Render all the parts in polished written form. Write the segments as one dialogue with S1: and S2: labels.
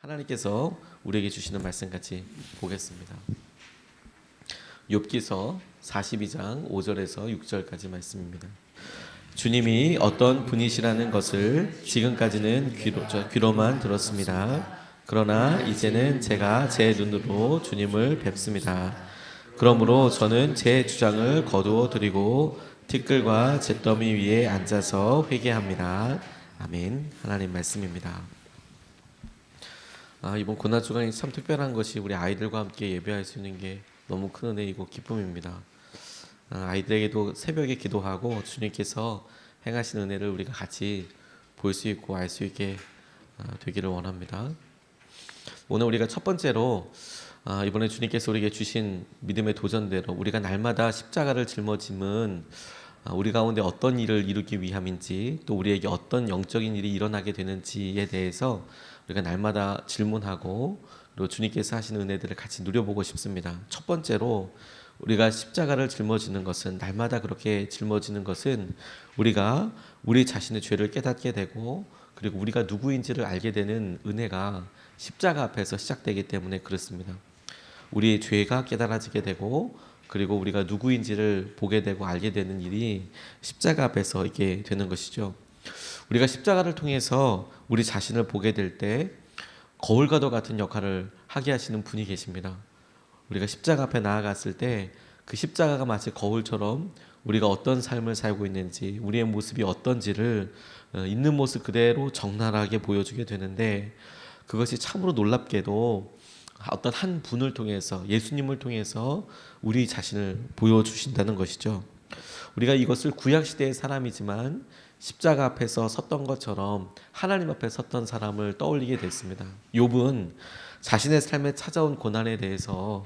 S1: 하나님께서 우리에게 주시는 말씀 같이 보겠습니다. 욥기서 42장 5절에서 6절까지 말씀입니다. 주님이 어떤 분이시라는 것을 지금까지는 귀로만 들었습니다. 그러나 이제는 제가 제 눈으로 주님을 뵙습니다. 그러므로 저는 제 주장을 거두어 드리고 티끌과 잿더미 위에 앉아서 회개합니다. 아멘. 하나님 말씀입니다. 이번 고난주간이 참 특별한 것이 우리 아이들과 함께 예배할 수 있는 게 너무 큰 은혜이고 기쁨입니다. 아이들에게도 새벽에 기도하고 주님께서 행하신 은혜를 우리가 같이 볼 수 있고 알 수 있게 되기를 원합니다. 오늘 우리가 첫 번째로 이번에 주님께서 우리에게 주신 믿음의 도전대로 우리가 날마다 십자가를 짊어짐은 우리 가운데 어떤 일을 이루기 위함인지, 또 우리에게 어떤 영적인 일이 일어나게 되는지에 대해서 우리가 날마다 질문하고 또 주님께서 하시는 은혜들을 같이 누려보고 싶습니다. 첫 번째로 우리가 십자가를 짊어지는 것은, 날마다 그렇게 짊어지는 것은 우리가 우리 자신의 죄를 깨닫게 되고, 그리고 우리가 누구인지를 알게 되는 은혜가 십자가 앞에서 시작되기 때문에 그렇습니다. 우리의 죄가 깨달아지게 되고, 그리고 우리가 누구인지를 보게 되고 알게 되는 일이 십자가 앞에서 있게 되는 것이죠. 우리가 십자가를 통해서 우리 자신을 보게 될 때 거울과도 같은 역할을 하게 하시는 분이 계십니다. 우리가 십자가 앞에 나아갔을 때 그 십자가가 마치 거울처럼 우리가 어떤 삶을 살고 있는지, 우리의 모습이 어떤지를 있는 모습 그대로 적나라하게 보여주게 되는데, 그것이 참으로 놀랍게도 어떤 한 분을 통해서, 예수님을 통해서 우리 자신을 보여주신다는 것이죠. 우리가 이것을 구약시대의 사람이지만 십자가 앞에서 섰던 것처럼 하나님 앞에 섰던 사람을 떠올리게 됐습니다. 욥은 자신의 삶에 찾아온 고난에 대해서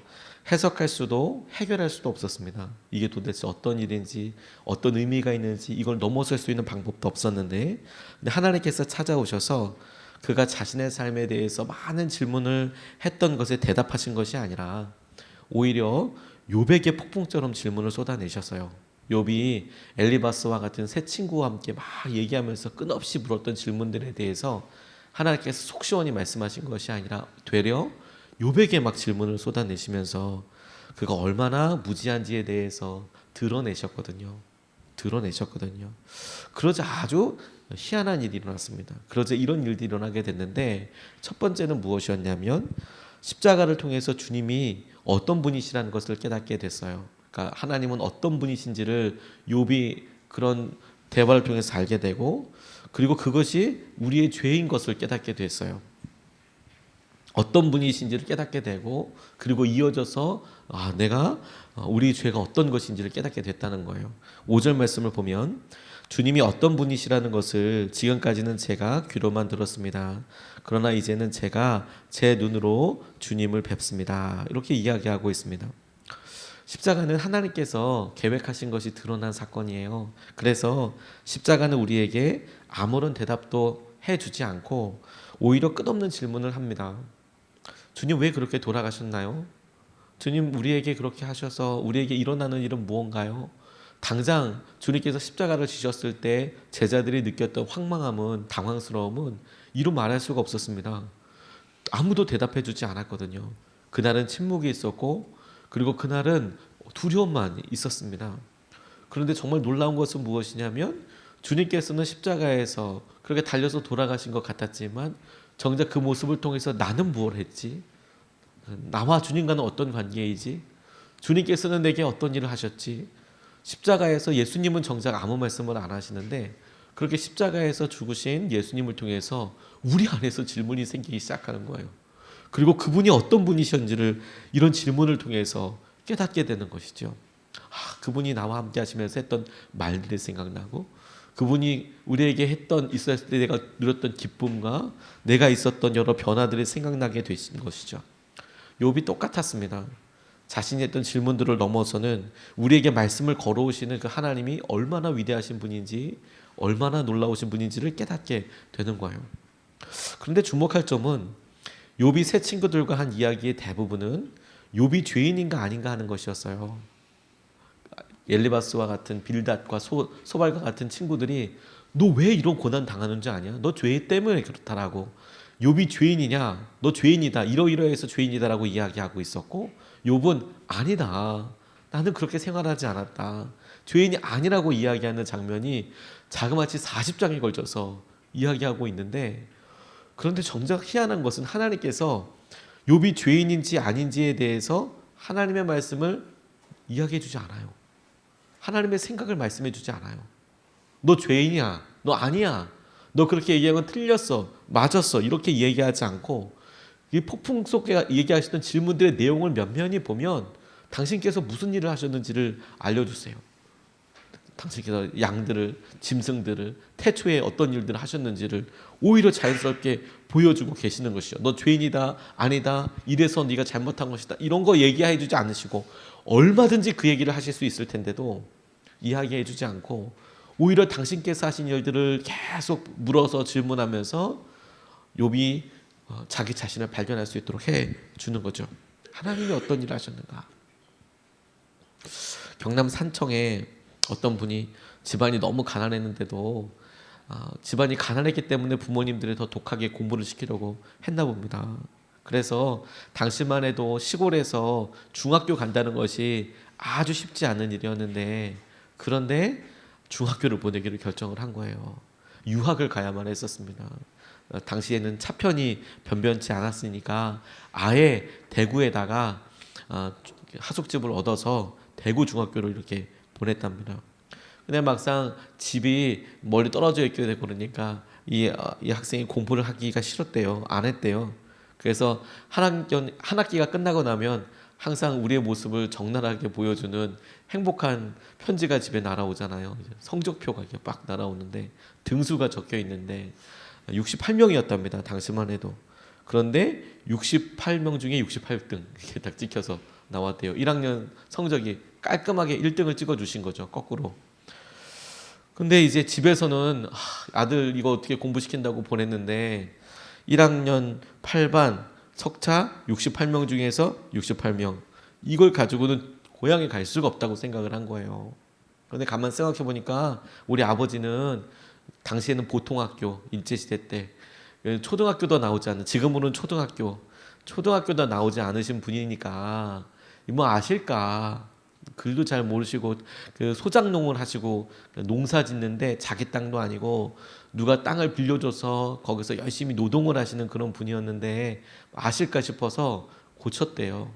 S1: 해석할 수도 해결할 수도 없었습니다. 이게 도대체 어떤 일인지, 어떤 의미가 있는지 이걸 넘어설 수 있는 방법도 없었는데, 근데 하나님께서 찾아오셔서 그가 자신의 삶에 대해서 많은 질문을 했던 것에 대답하신 것이 아니라 오히려 욥에게 폭풍처럼 질문을 쏟아내셨어요. 욥이 엘리바스와 같은 새 친구와 함께 막 얘기하면서 끝없이 물었던 질문들에 대해서 하나님께서 속 시원히 말씀하신 것이 아니라 되려 욥에게 막 질문을 쏟아내시면서 그가 얼마나 무지한지에 대해서 드러내셨거든요. 그러자 아주 희한한 일이 일어났습니다. 그러자 이런 일들이 일어나게 됐는데, 첫 번째는 무엇이었냐면 십자가를 통해서 주님이 어떤 분이시라는 것을 깨닫게 됐어요. 그러니까 하나님은 어떤 분이신지를 욥이 그런 대화를 통해서 알게 되고, 그리고 그것이 우리의 죄인 것을 깨닫게 됐어요. 어떤 분이신지를 깨닫게 되고, 그리고 이어져서 내가 우리 죄가 어떤 것인지를 깨닫게 됐다는 거예요. 5절 말씀을 보면 주님이 어떤 분이시라는 것을 지금까지는 제가 귀로만 들었습니다. 그러나 이제는 제가 제 눈으로 주님을 뵙습니다. 이렇게 이야기하고 있습니다. 십자가는 하나님께서 계획하신 것이 드러난 사건이에요. 그래서 십자가는 우리에게 아무런 대답도 해주지 않고 오히려 끝없는 질문을 합니다. 주님 왜 그렇게 돌아가셨나요? 주님 우리에게 그렇게 하셔서 우리에게 일어나는 일은 무언가요? 당장 주님께서 십자가를 지셨을 때 제자들이 느꼈던 황망함은, 당황스러움은 이루 말할 수가 없었습니다. 아무도 대답해 주지 않았거든요. 그날은 침묵이 있었고, 그리고 그날은 두려움만 있었습니다. 그런데 정말 놀라운 것은 무엇이냐면 주님께서는 십자가에서 그렇게 달려서 돌아가신 것 같았지만 정작 그 모습을 통해서 나는 무엇을 했지? 나와 주님과는 어떤 관계이지? 주님께서는 내게 어떤 일을 하셨지? 십자가에서 예수님은 정작 아무 말씀을 안 하시는데, 그렇게 십자가에서 죽으신 예수님을 통해서 우리 안에서 질문이 생기기 시작하는 거예요. 그리고 그분이 어떤 분이셨는지를 이런 질문을 통해서 깨닫게 되는 것이죠. 그분이 나와 함께 하시면서 했던 말들이 생각나고, 그분이 우리에게 있었을 때 내가 누렸던 기쁨과 내가 있었던 여러 변화들이 생각나게 되신 것이죠. 욥이 똑같았습니다. 자신이 했던 질문들을 넘어서는 우리에게 말씀을 걸어오시는 그 하나님이 얼마나 위대하신 분인지, 얼마나 놀라우신 분인지를 깨닫게 되는 거예요. 그런데 주목할 점은 욥이 새 친구들과 한 이야기의 대부분은 욥이 죄인인가 아닌가 하는 것이었어요. 엘리바스와 같은 빌닷과 소발과 같은 친구들이 너 왜 이런 고난 당하는 줄 아냐? 너 죄 때문에 그렇다라고 욥이 죄인이냐? 너 죄인이다. 이러이러해서 죄인이다라고 이야기하고 있었고, 욥은 아니다. 나는 그렇게 생활하지 않았다. 죄인이 아니라고 이야기하는 장면이 자그마치 40장에 걸쳐서 이야기하고 있는데, 그런데 정작 희한한 것은 하나님께서 욥이 죄인인지 아닌지에 대해서 하나님의 말씀을 이야기해 주지 않아요. 하나님의 생각을 말씀해 주지 않아요. 너 죄인이야. 너 아니야. 너 그렇게 얘기한 건 틀렸어. 맞았어. 이렇게 얘기하지 않고 이 폭풍 속에 얘기하시던 질문들의 내용을 면면히 보면 당신께서 무슨 일을 하셨는지를 알려주세요. 당신께서 양들을, 짐승들을, 태초에 어떤 일들을 하셨는지를 오히려 자연스럽게 보여주고 계시는 것이죠. 너 죄인이다, 아니다, 이래서 네가 잘못한 것이다, 이런 거 얘기해 주지 않으시고 얼마든지 그 얘기를 하실 수 있을 텐데도 이야기해 주지 않고 오히려 당신께서 하신 일들을 계속 물어서 질문하면서 욥이 자기 자신을 발견할 수 있도록 해 주는 거죠. 하나님이 어떤 일을 하셨는가? 경남 산청에 어떤 분이 집안이 너무 가난했는데도 집안이 가난했기 때문에 부모님들이 더 독하게 공부를 시키려고 했나 봅니다. 그래서 당시만 해도 시골에서 중학교 간다는 것이 아주 쉽지 않은 일이었는데, 그런데 중학교를 보내기로 결정을 한 거예요. 유학을 가야만 했었습니다. 당시에는 차편이 변변치 않았으니까 아예 대구에다가 하숙집을 얻어서 대구 중학교로 이렇게 보냈답니다. 근데 막상 집이 멀리 떨어져 있게 되고 그러니까 이 학생이 공부를 하기가 싫었대요. 안 했대요. 그래서 한 학기가 끝나고 나면 항상 우리의 모습을 적나라하게 보여주는 행복한 편지가 집에 날아오잖아요. 성적표가 이렇게 막 날아오는데 등수가 적혀 있는데 68명이었답니다. 당시만 해도. 그런데 68명 중에 68등 이렇게 딱 찍혀서 나왔대요. 1학년 성적이 깔끔하게 1등을 찍어주신 거죠. 거꾸로. 근데 이제 집에서는 아들 이거 어떻게 공부시킨다고 보냈는데 1학년 8반 석차 68명 중에서 68명, 이걸 가지고는 고향에 갈 수가 없다고 생각을 한 거예요. 그런데 가만 생각해 보니까 우리 아버지는 당시에는 보통학교, 일제시대 때 초등학교도 나오지 않는, 지금으로는 초등학교도 나오지 않으신 분이니까 뭐 아실까? 글도 잘 모르시고 그 소작농을 하시고 농사 짓는데 자기 땅도 아니고 누가 땅을 빌려줘서 거기서 열심히 노동을 하시는 그런 분이었는데 아실까 싶어서 고쳤대요.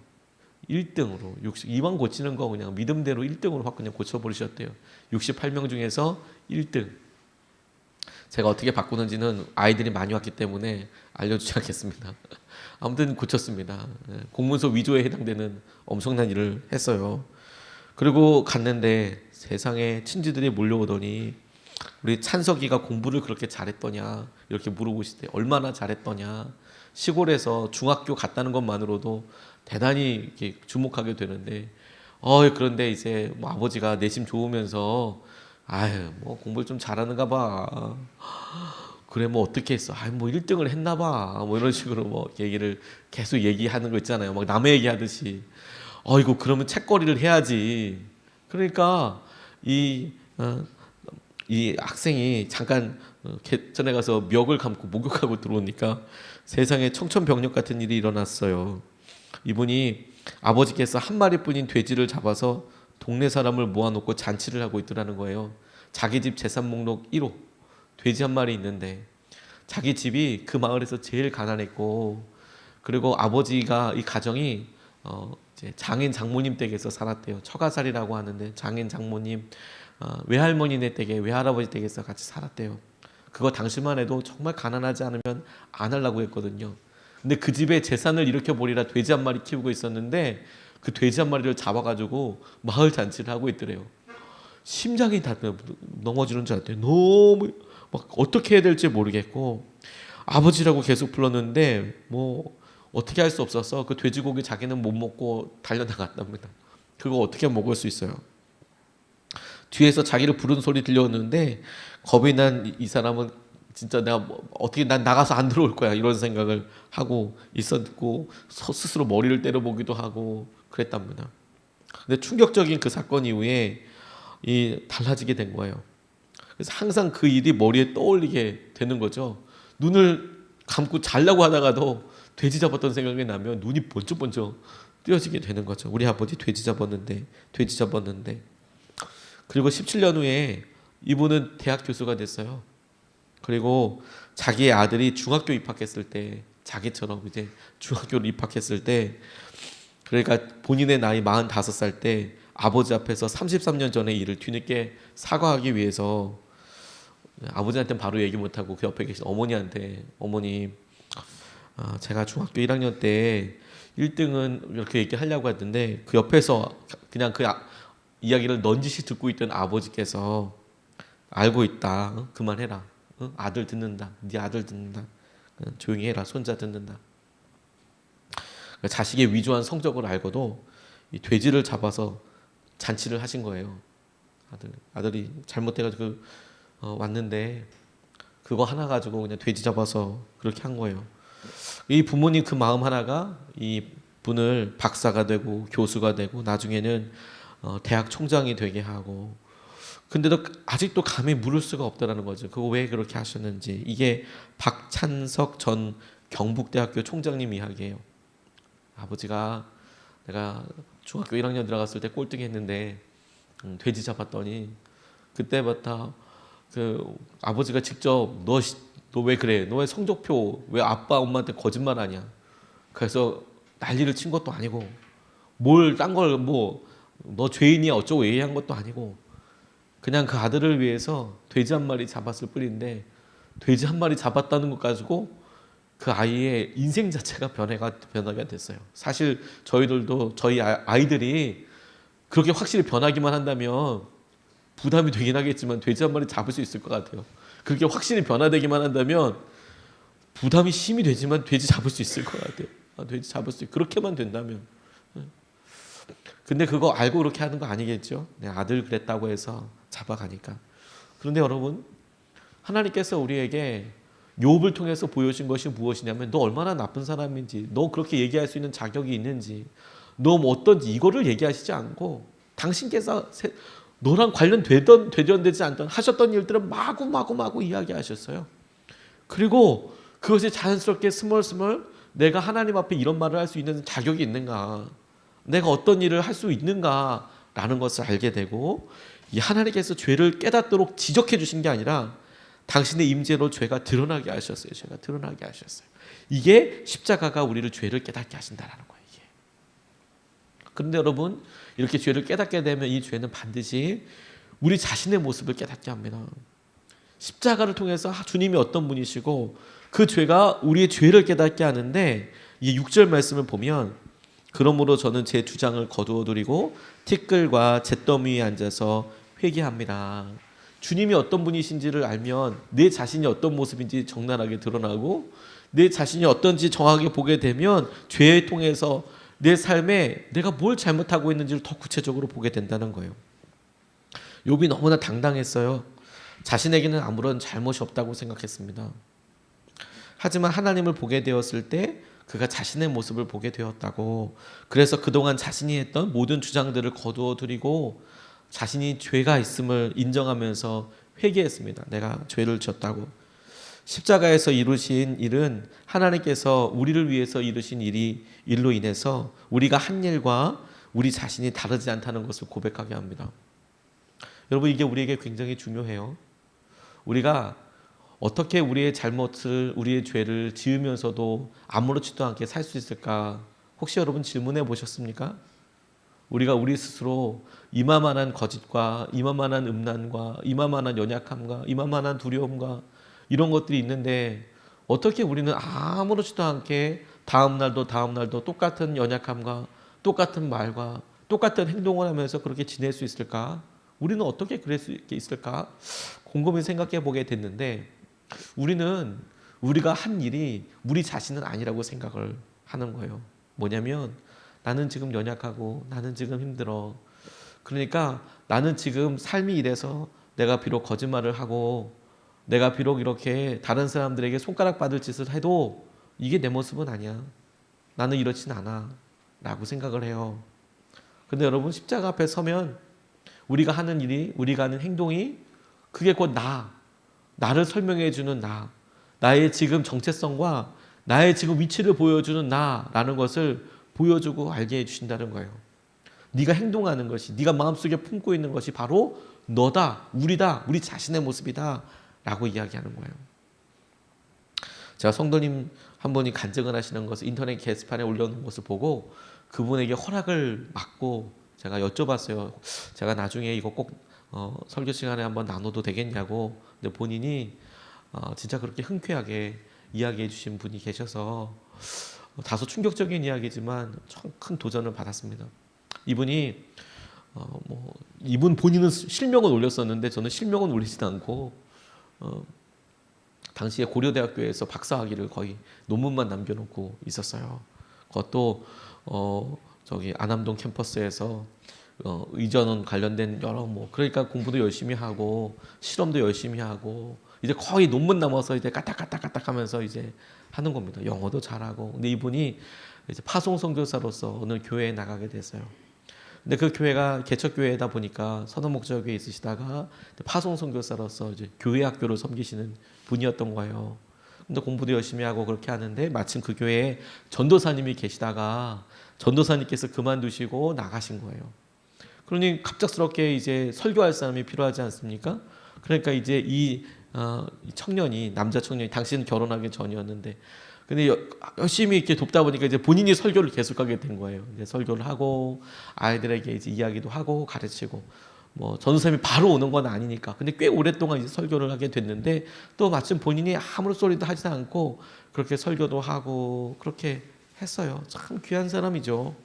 S1: 1등으로 이왕 고치는 거 그냥 믿음대로 1등으로 확 그냥 고쳐버리셨대요. 68명 중에서 1등. 제가 어떻게 바꾸는지는 아이들이 많이 왔기 때문에 알려주지 않겠습니다. 아무튼 고쳤습니다. 공문서 위조에 해당되는 엄청난 일을 했어요. 그리고 갔는데 세상에 친지들이 몰려오더니 우리 찬석이가 공부를 그렇게 잘했더냐 이렇게 물어보시대. 얼마나 잘했더냐. 시골에서 중학교 갔다는 것만으로도 대단히 이렇게 주목하게 되는데 그런데 이제 뭐 아버지가 내심 좋으면서 아유 뭐 공부를 좀 잘하는가 봐. 그래 뭐 어떻게 했어? 아유 뭐 1등을 했나 봐. 뭐 이런 식으로 뭐 얘기를 계속 얘기하는 거 있잖아요. 막 남의 얘기하듯이. 이거 그러면 책거리를 해야지. 그러니까 이 학생이 잠깐 개천에 가서 멱을 감고 목욕하고 들어오니까 세상에 청천벽력 같은 일이 일어났어요. 이분이 아버지께서 한 마리뿐인 돼지를 잡아서 동네 사람을 모아놓고 잔치를 하고 있더라는 거예요. 자기 집 재산 목록 1호 돼지 한 마리 있는데 자기 집이 그 마을에서 제일 가난했고, 그리고 아버지가 이 가정이 이제 장인 장모님 댁에서 살았대요. 처가살이라고 하는데 장인 장모님, 외할머니네 댁에 외할아버지 댁에서 같이 살았대요. 그거 당시만 해도 정말 가난하지 않으면 안 하려고 했거든요. 근데 그 집에 재산을 일으켜 보리라 돼지 한 마리 키우고 있었는데 그 돼지 한 마리를 잡아가지고 마을 잔치를 하고 있더래요. 심장이 다 넘어지는 줄 알았대요. 너무 막 어떻게 해야 될지 모르겠고 아버지라고 계속 불렀는데 뭐 어떻게 할 수 없어서 그 돼지고기 자기는 못 먹고 달려나갔답니다. 그거 어떻게 먹을 수 있어요? 뒤에서 자기를 부르는 소리 들려오는데 겁이 난 이 사람은 진짜 내가 어떻게 난 나가서 안 들어올 거야 이런 생각을 하고 있었고 스스로 머리를 때려보기도 하고 그랬답니다. 근데 충격적인 그 사건 이후에 달라지게 된 거예요. 그래서 항상 그 일이 머리에 떠올리게 되는 거죠. 눈을 감고 자려고 하다가도 돼지 잡았던 생각이 나면 눈이 번쩍번쩍 뜨여지게 되는 거죠. 우리 아버지 돼지 잡았는데. 그리고 17년 후에 이분은 대학 교수가 됐어요. 그리고 자기의 아들이 중학교 입학했을 때, 자기처럼 이제 중학교를 입학했을 때, 그러니까 본인의 나이 45살 때 아버지 앞에서 33년 전의 일을 뒤늦게 사과하기 위해서 아버지한테는 바로 얘기 못하고 그 옆에 계신 어머니한테, 어머님, 제가 중학교 1학년 때 1등은 이렇게 얘기하려고 했는데 그 옆에서 그냥 그 이야기를 넌지시 듣고 있던 아버지께서 알고 있다, 그만해라, 아들 듣는다, 네 아들 듣는다, 조용히 해라, 손자 듣는다. 자식의 위조한 성적을 알고도 이 돼지를 잡아서 잔치를 하신 거예요. 아들이 잘못해가지고 왔는데 그거 하나 가지고 그냥 돼지 잡아서 그렇게 한 거예요. 이 부모님 그 마음 하나가 이 분을 박사가 되고 교수가 되고 나중에는 대학 총장이 되게 하고, 근데도 아직도 감히 물을 수가 없다라는 거죠. 그거 왜 그렇게 하셨는지. 이게 박찬석 전 경북대학교 총장님 이야기예요. 아버지가 내가 중학교 1학년 들어갔을 때 꼴등 했는데 돼지 잡았더니 그때부터 그 아버지가 직접 너 왜 그래? 너 왜 성적표 왜 아빠 엄마한테 거짓말하냐? 그래서 난리를 친 것도 아니고 뭘 딴 걸 뭐 너 죄인이야 어쩌고 얘기한 것도 아니고 그냥 그 아들을 위해서 돼지 한 마리 잡았을 뿐인데 돼지 한 마리 잡았다는 것 가지고 그 아이의 인생 자체가 변화가 됐어요. 사실 저희들도 저희 아이들이 그렇게 확실히 변하기만 한다면 부담이 되긴 하겠지만 돼지 한 마리 잡을 수 있을 것 같아요. 그렇게 확실히 변화되기만 한다면 부담이 심히 되지만 돼지 잡을 수 있을 것 같아요. 돼지 잡을 수 있고 그렇게만 된다면. 근데 그거 알고 그렇게 하는 거 아니겠죠? 내 아들 그랬다고 해서 잡아가니까. 그런데 여러분, 하나님께서 우리에게 욥을 통해서 보여준 것이 무엇이냐면 너 얼마나 나쁜 사람인지, 너 그렇게 얘기할 수 있는 자격이 있는지, 너 뭐 어떤지 이거를 얘기하시지 않고 당신께서 너랑 관련되던 되지 않던 하셨던 일들을 마구 이야기하셨어요. 그리고 그것이 자연스럽게 스멀스멀 내가 하나님 앞에 이런 말을 할 수 있는 자격이 있는가, 내가 어떤 일을 할 수 있는가라는 것을 알게 되고, 이 하나님께서 죄를 깨닫도록 지적해 주신 게 아니라 당신의 임재로 죄가 드러나게 하셨어요. 죄가 드러나게 하셨어요. 이게 십자가가 우리를 죄를 깨닫게 하신다라는 거예요. 이게. 그런데 여러분, 이렇게 죄를 깨닫게 되면 이 죄는 반드시 우리 자신의 모습을 깨닫게 합니다. 십자가를 통해서 주님이 어떤 분이시고 그 죄가 우리의 죄를 깨닫게 하는데, 이 6절 말씀을 보면 그러므로 저는 제 주장을 거두어드리고 티끌과 잿더미 위에 앉아서 회개합니다. 주님이 어떤 분이신지를 알면 내 자신이 어떤 모습인지 적나라하게 드러나고, 내 자신이 어떤지 정확하게 보게 되면 죄를 통해서 내 삶에 내가 뭘 잘못하고 있는지를 더 구체적으로 보게 된다는 거예요. 욥이 너무나 당당했어요. 자신에게는 아무런 잘못이 없다고 생각했습니다. 하지만 하나님을 보게 되었을 때 그가 자신의 모습을 보게 되었다고, 그래서 그동안 자신이 했던 모든 주장들을 거두어 드리고 자신이 죄가 있음을 인정하면서 회개했습니다. 내가 죄를 지었다고. 십자가에서 이루신 일은 하나님께서 우리를 위해서 이루신 일로 인해서 우리가 한 일과 우리 자신이 다르지 않다는 것을 고백하게 합니다. 여러분, 이게 우리에게 굉장히 중요해요. 우리가 어떻게 우리의 잘못을, 우리의 죄를 지으면서도 아무렇지도 않게 살 수 있을까? 혹시 여러분 질문해 보셨습니까? 우리가 우리 스스로 이만한 거짓과 이만한 음란과 이만한 연약함과 이만한 두려움과 이런 것들이 있는데 어떻게 우리는 아무렇지도 않게 다음 날도 똑같은 연약함과 똑같은 말과 똑같은 행동을 하면서 그렇게 지낼 수 있을까? 우리는 어떻게 그럴 수 있을까? 곰곰이 생각해 보게 됐는데, 우리는 우리가 한 일이 우리 자신은 아니라고 생각을 하는 거예요. 뭐냐면 나는 지금 연약하고 나는 지금 힘들어. 그러니까 나는 지금 삶이 이래서 내가 비록 거짓말을 하고 내가 비록 이렇게 다른 사람들에게 손가락 받을 짓을 해도 이게 내 모습은 아니야. 나는 이렇진 않아 라고 생각을 해요. 근데 여러분, 십자가 앞에 서면 우리가 하는 일이, 우리가 하는 행동이 그게 곧 나를 설명해 주는 나의 지금 정체성과 나의 지금 위치를 보여주는 나라는 것을 보여주고 알게 해주신다는 거예요. 네가 행동하는 것이, 네가 마음속에 품고 있는 것이 바로 너다, 우리다, 우리 자신의 모습이다 라고 이야기하는 거예요. 제가 성도님 한 분이 간증을 하시는 것을 인터넷 게시판에 올려놓은 것을 보고 그분에게 허락을 받고 제가 여쭤봤어요. 제가 나중에 이거 꼭 설교 시간에 한번 나눠도 되겠냐고. 근데 본인이 진짜 그렇게 흔쾌하게 이야기해 주신 분이 계셔서 다소 충격적인 이야기지만 참 큰 도전을 받았습니다. 이분이 이분 본인은 실명은 올렸었는데 저는 실명은 올리지도 않고 당시에 고려대학교에서 박사학위를 거의 논문만 남겨놓고 있었어요. 그것도 저기 안암동 캠퍼스에서 의전원 관련된 여러 그러니까 공부도 열심히 하고 실험도 열심히 하고 이제 거의 논문 남아서 이제 까딱까딱까딱 하면서 이제 하는 겁니다. 영어도 잘하고. 근데 이분이 이제 파송 선교사로서 어느 교회에 나가게 됐어요. 근데 그 교회가 개척교회다 보니까 선언목적교회에 있으시다가 파송 선교사로서 이제 교회 학교를 섬기시는 분이었던 거예요. 근데 공부도 열심히 하고 그렇게 하는데 마침 그 교회에 전도사님이 계시다가 전도사님께서 그만두시고 나가신 거예요. 그러니 갑작스럽게 이제 설교할 사람이 필요하지 않습니까? 그러니까 이제 이 청년이, 남자 청년이, 당시는 결혼하기 전이었는데 근데 열심히 이렇게 돕다 보니까 이제 본인이 설교를 계속하게 된 거예요. 이제 설교를 하고 아이들에게 이제 이야기도 하고 가르치고 전도사님이 바로 오는 건 아니니까. 근데 꽤 오랫동안 이제 설교를 하게 됐는데 또 마침 본인이 아무 소리도 하지 않고 그렇게 설교도 하고 그렇게 했어요. 참 귀한 사람이죠.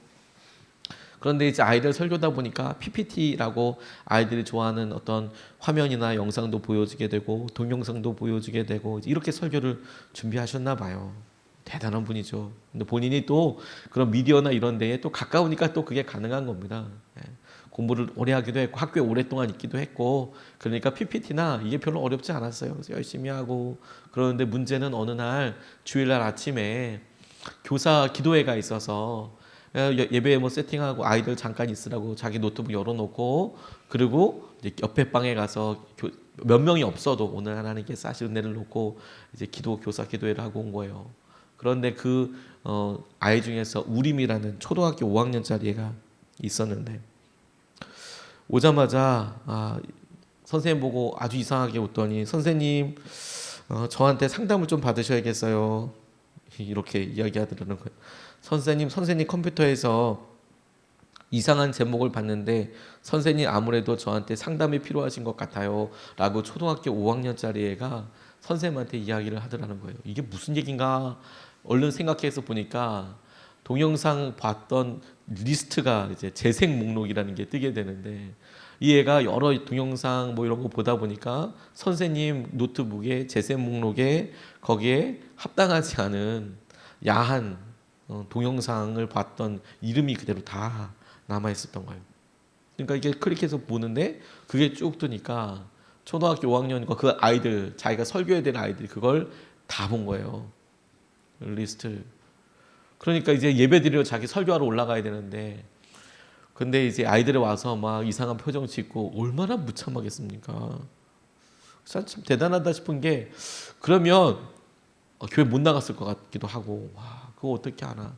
S1: 그런데 이제 아이들 설교다 보니까 PPT라고 아이들이 좋아하는 어떤 화면이나 영상도 보여주게 되고 동영상도 보여주게 되고 이렇게 설교를 준비하셨나 봐요. 대단한 분이죠. 근데 본인이 또 그런 미디어나 이런 데에 또 가까우니까 또 그게 가능한 겁니다. 공부를 오래 하기도 했고 학교에 오랫동안 있기도 했고 그러니까 PPT나 이게 별로 어렵지 않았어요. 그래서 열심히 하고 그러는데 문제는 어느 날 주일날 아침에 교사 기도회가 있어서 예배에 세팅하고 아이들 잠깐 있으라고 자기 노트북 열어놓고 그리고 이제 옆에 방에 가서 몇 명이 없어도 오늘 하나님께서 하실 은혜를 놓고 이제 교사 기도회를 하고 온 거예요. 그런데 그 아이 중에서 우림이라는 초등학교 5학년짜리 애가 있었는데 오자마자 선생님 보고 아주 이상하게 웃더니 선생님 저한테 상담을 좀 받으셔야겠어요. 이렇게 이야기하더라는 거예요. 선생님 컴퓨터에서 이상한 제목을 봤는데 선생님 아무래도 저한테 상담이 필요하신 것 같아요 라고 초등학교 5학년짜리 애가 선생님한테 이야기를 하더라는 거예요. 이게 무슨 얘기인가 얼른 생각해서 보니까 동영상 봤던 리스트가 이제 재생 목록이라는 게 뜨게 되는데 이 애가 여러 동영상 이런 거 보다 보니까 선생님 노트북에 재생 목록에 거기에 합당하지 않은 야한 동영상을 봤던 이름이 그대로 다 남아 있었던 거예요. 그러니까 이게 클릭해서 보는데 그게 쭉 뜨니까 초등학교 5학년과 그 아이들 자기가 설교해야 되는 아이들이 그걸 다 본 거예요. 리스트. 그러니까 이제 예배 드리러 자기 설교하러 올라가야 되는데 근데 이제 아이들이 와서 막 이상한 표정 짓고 얼마나 무참하겠습니까? 참 대단하다 싶은 게 그러면 교회 못 나갔을 것 같기도 하고 와 그거 어떻게 하나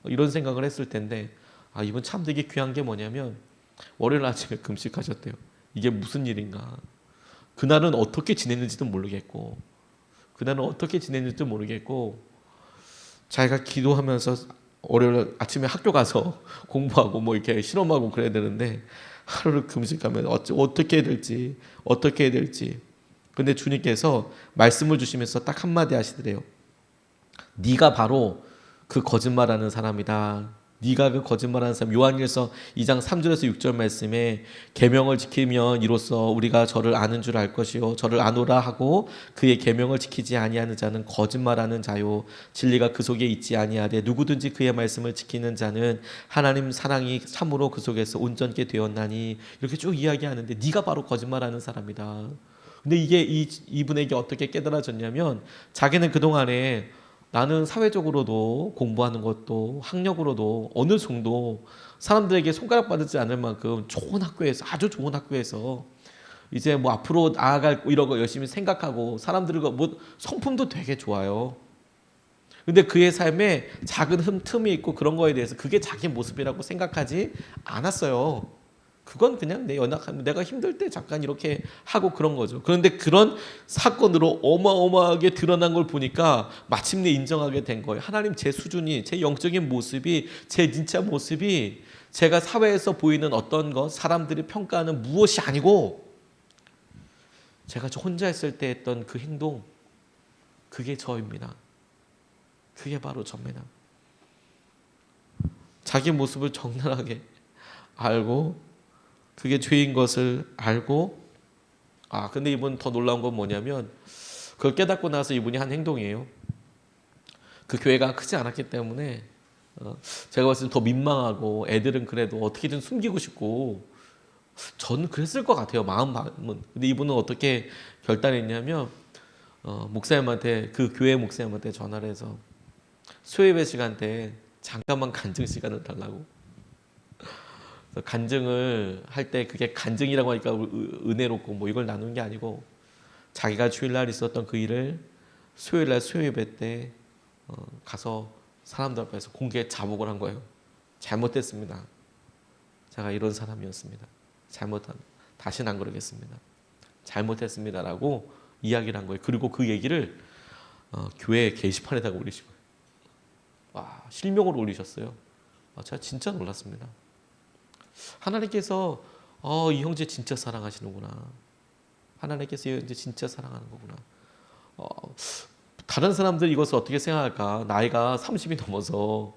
S1: 이런 생각을 했을 텐데 이분 참 되게 귀한 게 뭐냐면 월요일 아침에 금식하셨대요. 이게 무슨 일인가. 그날은 어떻게 지냈는지도 모르겠고 자기가 기도하면서 월요일 아침에 학교 가서 공부하고 이렇게 실험하고 그래야 되는데 하루를 금식하면 어떻게 해야 될지 근데 주님께서 말씀을 주시면서 딱 한마디 하시더래요. 네가 바로 그 거짓말하는 사람이다. 네가 그 거짓말하는 사람. 요한일서 2장 3절에서 6절 말씀에 계명을 지키면 이로써 우리가 저를 아는 줄 알 것이요 저를 아노라 하고 그의 계명을 지키지 아니하는 자는 거짓말하는 자요 진리가 그 속에 있지 아니하되 누구든지 그의 말씀을 지키는 자는 하나님 사랑이 참으로 그 속에서 온전케 되었나니 이렇게 쭉 이야기하는데 네가 바로 거짓말하는 사람이다. 근데 이게 이분에게 어떻게 깨달아졌냐면 자기는 그동안에 나는 사회적으로도 공부하는 것도 학력으로도 어느 정도 사람들에게 손가락 받지 않을 만큼 좋은 학교에서 아주 좋은 학교에서 이제 뭐 앞으로 나아갈 이런 거 열심히 생각하고 사람들과 뭐 성품도 되게 좋아요. 근데 그의 삶에 작은 틈이 있고 그런 거에 대해서 그게 자기 모습이라고 생각하지 않았어요. 그건 그냥 내가 힘들 때 잠깐 이렇게 하고 그런 거죠. 그런데 그런 사건으로 어마어마하게 드러난 걸 보니까 마침내 인정하게 된 거예요. 하나님, 제 수준이, 제 영적인 모습이, 제 진짜 모습이 제가 사회에서 보이는 어떤 것, 사람들이 평가하는 무엇이 아니고 제가 저 혼자 있을 때 했던 그 행동, 그게 저입니다. 그게 바로 저입니다. 자기 모습을 적나라하게 알고 그게 죄인 것을 알고, 근데 이분 더 놀라운 건 뭐냐면 그걸 깨닫고 나서 이분이 한 행동이에요. 그 교회가 크지 않았기 때문에 제가 봤을 때 더 민망하고 애들은 그래도 어떻게든 숨기고 싶고 저는 그랬을 것 같아요. 마음은. 근데 이분은 어떻게 결단했냐면 목사님한테, 그 교회 목사님한테 전화를 해서 수요예배 시간 때 잠깐만 간증 시간을 달라고. 간증을 할 때 그게 간증이라고 하니까 은혜롭고 뭐 이걸 나누는 게 아니고 자기가 주일날 있었던 그 일을 수요일날 수요예배 때 가서 사람들 앞에서 공개 자복을 한 거예요. 잘못됐습니다. 제가 이런 사람이었습니다. 다시는 안 그러겠습니다. 잘못했습니다라고 이야기를 한 거예요. 그리고 그 얘기를 교회 게시판에다가 올리신 거예요. 와, 실명으로 올리셨어요. 제가 진짜 놀랐습니다. 하나님께서 이 형제 진짜 사랑하시는구나. 하나님께서 이 형제 진짜 사랑하는 거구나. 다른 사람들 이것을 어떻게 생각할까? 나이가 30이 넘어서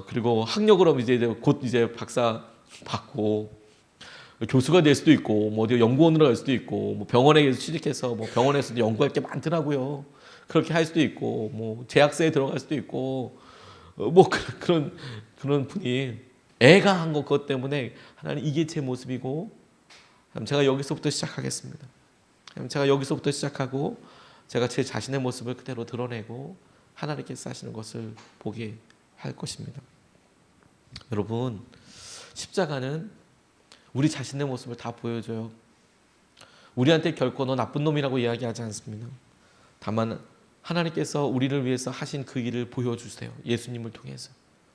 S1: 그리고 학력으로 곧 박사 받고 교수가 될 수도 있고 뭐 어디 연구원으로 갈 수도 있고 뭐 병원에 취직해서 뭐 병원에서도 연구할 게 많더라고요. 그렇게 할 수도 있고 뭐 제약사에 들어갈 수도 있고 뭐 그런 분이 애가 한 것 그것 때문에 하나님, 이게 제 모습이고 제가 여기서부터 시작하겠습니다. 제가 여기서부터 시작하고 제가 제 자신의 모습을 그대로 드러내고 하나님께서 하시는 것을 보게 할 것입니다. 여러분, 십자가는 우리 자신의 모습을 다 보여줘요. 우리한테 결코 너 나쁜 놈이라고 이야기하지 않습니다. 다만 하나님께서 우리를 위해서 하신 그 일을 보여주세요. 예수님을 통해서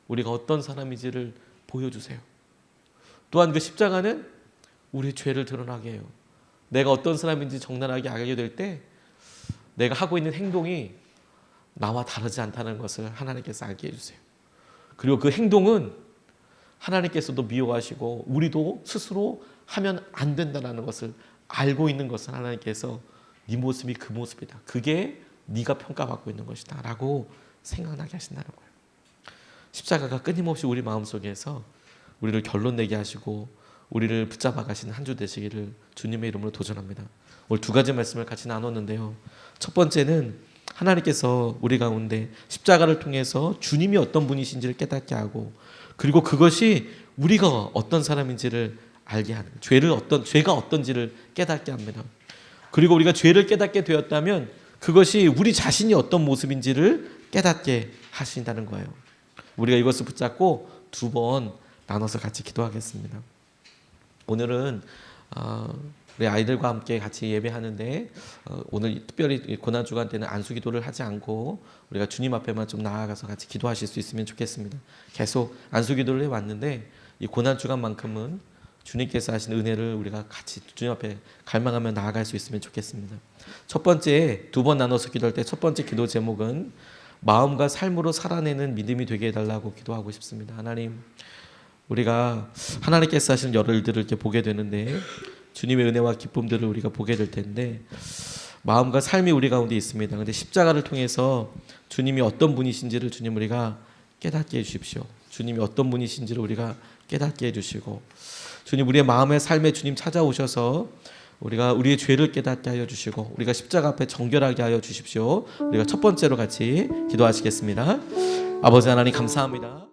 S1: 우리가 어떤 사람인지를 보여주세요. 또한 그 십자가는 우리의 죄를 드러나게 해요. 내가 어떤 사람인지 적나라하게 알게 될 때 내가 하고 있는 행동이 나와 다르지 않다는 것을 하나님께서 알게 해주세요. 그리고 그 행동은 하나님께서도 미워하시고 우리도 스스로 하면 안 된다는 것을 알고 있는 것을 하나님께서 네 모습이 그 모습이다. 그게 네가 평가받고 있는 것이다 라고 생각나게 하신다는 거예요. 십자가가 끊임없이 우리 마음속에서 우리를 결론 내게 하시고 우리를 붙잡아 가시는 한 주 되시기를 주님의 이름으로 도전합니다. 오늘 두 가지 말씀을 같이 나눴는데요. 첫 번째는 하나님께서 우리 가운데 십자가를 통해서 주님이 어떤 분이신지를 깨닫게 하고, 그리고 그것이 우리가 어떤 사람인지를 알게 하는, 죄가 어떤지를 깨닫게 합니다. 그리고 우리가 죄를 깨닫게 되었다면 그것이 우리 자신이 어떤 모습인지를 깨닫게 하신다는 거예요. 우리가 이것을 붙잡고 두 번 나눠서 같이 기도하겠습니다. 오늘은 우리 아이들과 함께 같이 예배하는데 오늘 특별히 고난주간 때는 안수기도를 하지 않고 우리가 주님 앞에만 좀 나아가서 같이 기도하실 수 있으면 좋겠습니다. 계속 안수기도를 해왔는데 이 고난주간만큼은 주님께서 하신 은혜를 우리가 같이 주님 앞에 갈망하며 나아갈 수 있으면 좋겠습니다. 첫 번째, 두 번 나눠서 기도할 때 첫 번째 기도 제목은 마음과 삶으로 살아내는 믿음이 되게 해달라고 기도하고 싶습니다. 하나님, 우리가 하나님께서 하시는 여러 일들을 이렇게 보게 되는데 주님의 은혜와 기쁨들을 우리가 보게 될 텐데 마음과 삶이 우리 가운데 있습니다. 그런데 십자가를 통해서 주님이 어떤 분이신지를 주님 우리가 깨닫게 해주십시오. 주님이 어떤 분이신지를 우리가 깨닫게 해주시고 주님, 우리의 마음의 삶에 주님 찾아오셔서 우리가 우리의 죄를 깨닫게 하여 주시고 우리가 십자가 앞에 정결하게 하여 주십시오. 우리가 첫 번째로 같이 기도하시겠습니다. 아버지 하나님 감사합니다.